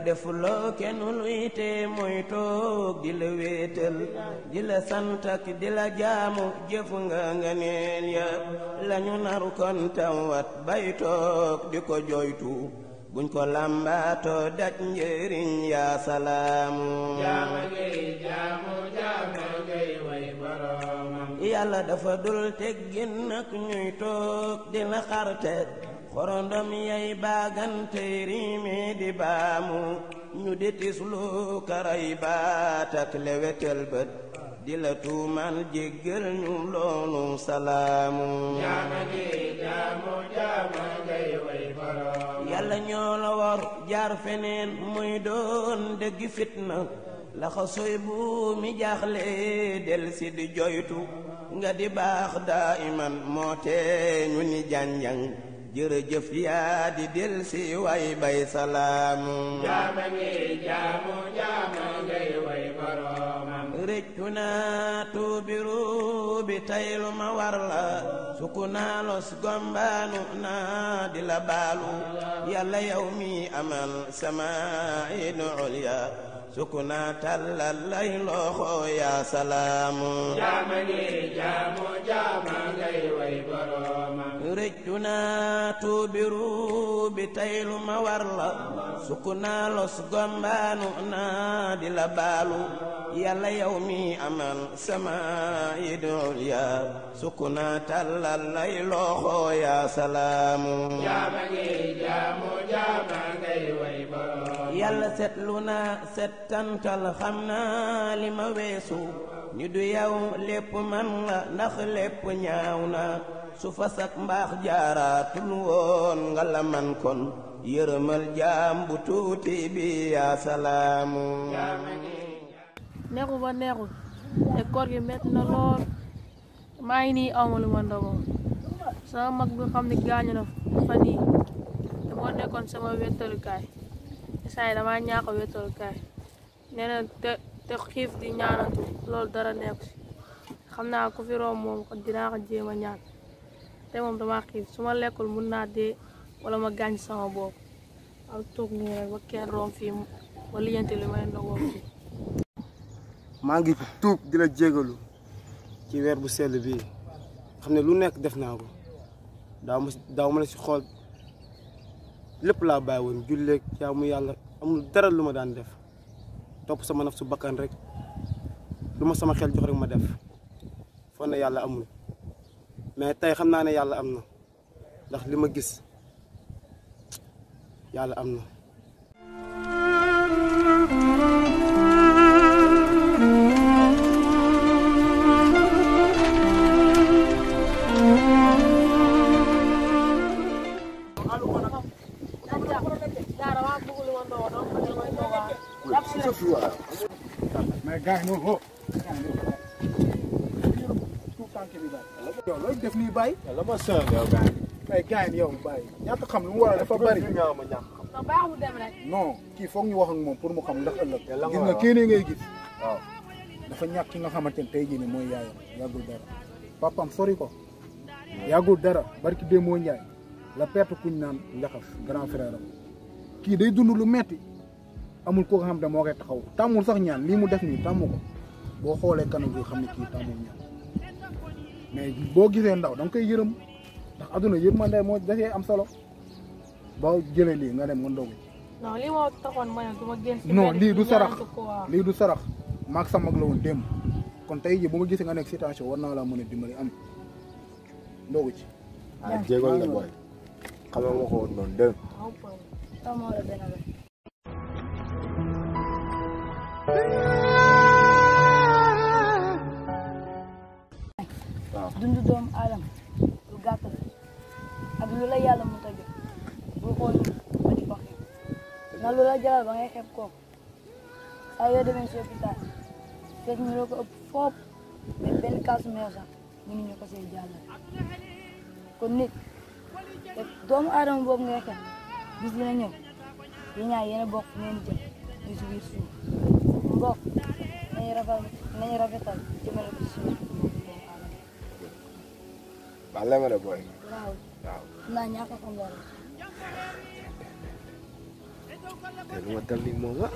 defuloo kenn luy te mooy toog di la wéetal di la sant ak di la jaamu jëf nga neen ya lañu naru kon tawat bay toog di ko joytu buñ ko lambaato daj njëriñ yaa salaamu jaama ngay way boroomam yàlla dafa dul teggin nag ñuy toog di la xarte xorondom yay baagante riime di baamu ñu di tislu karay baat ak lewetel bët di la tuumal jéggal ñu loolu salaamu jaama ngay way boroomam yàlla ñoo la war jaar feneen muy doon dëgg fitna laxa soy bu mi jaaxle del si di joytu nga di baax daa iman moo tee ñu ni janjang jërëjëf yaa di del si way bay salaamu jaama ngay way boroomam rëccu naa tuubiru bi taylu ma war la suku naa los gombaanu naa di la baalu yàlla yow mi amal sama inu ulya suku naa tàllal lay loxo yaa salaamu jaama ngay way boroomam rëccu naa tuubiru bi taylu ma war la suku naa los gombaanu naa di la baalu yàlla yow mi amal sama idul ya suku naa tàllal lay loxo yaa salaamu jaama ngay way boroomam yàlla setlu naa settantal xam naa li ma weesu ni du yow lépp man la ndax lépp ñaaw na su fasak mbaax jaaraatul woon nga la man kon yërëmal jaam bu tuuti bi yaa salaamu neexu ba neexul te koor gi metti na lool maa ngi nii awma lu ma ndogoo sama mag bi xam ne gaañu na fan yii te moo nekkoon sama wéttalukaay saa yi damaa ñaax a wéttalukaay nee na te xiif di ñaanatu loolu dara nekku si xam naa ku fi romb moom dinaa ko jéem a ñaan te moom dama xiif su ma lekkul mun naa dee wala ma gaañ sama bopp ak toog nii rek ba kenn romb fii ma lijjanti li may ndogoo fii maa ngi tuub di la jégalu ci weer bu sell bii xam ne lu nekk def naa ko daaw ma la si xool lépp laa bàyyi woon julleeg jaamu yàlla amul dara lu ma daan def topp sama naf su bakkan rek lu ma sama xel jox rek ma def foog ne yàlla amul mais tey xam naa ne yàlla am na ndax li ma gis yàlla am na mais gars yi noonu yow looy def nii bàyyi. la ma sën yow gars yi. mais gars yi yow bàyyi ñàkk xam lu mu war a dafa bari. non kii foog ñu wax ak moom pour mu xam ndax ëllëg. gis nga kii nii ngay gis. waaw dafa ñàkk ki nga xamante ne tey jii nii mooy yaayam yàggul dara papam sori ko yàggul dara barki Demba Ndiaye la perte kuñ naan njaxas grand frère am kii day dund lu metti amul ko nga xam ne moo koy taxaw tàmmul sax ñaan lii mu def nii tàmmu ko boo xoolee kanam gi xam ne kii tàmmul ñaan mais boo gisee ndaw da nga koy yërëm ndax aduna yërmande moo dafee am solo boo jëlee lii nga dem nga ndogu. non lii moo taxoon ma ne du ma génn. non lii du sarax lii du sarax maag sa mag la woon démb kon tey jii bu ma gisee nga nekk situation war naa laa mën a dimbali am ndogu ci. ah jéegoon la booy xam nga ma ko woon noonu dégg dundu doomu aadama lu gàtt la ak lu la yàlla mënut a jox bul xool ba di ko xeeb na lu la jaral ba ngay xeeb kooku saa yoo demee si hôpital fekk ñu la ko ëpp foop mais benn kaasu meew sax mënuñu ko see jàllale kon nit te doomu aadama boobu ngay xeeb bis dina ñëw yi ñaar yéen a bokk ngeen jëm ñu si biir suuf mbokk nañu rafetal jëmale ko si suuf waaw la ma de booy. waaw naa ñàkk a xam dara te lu ma dal nii moom la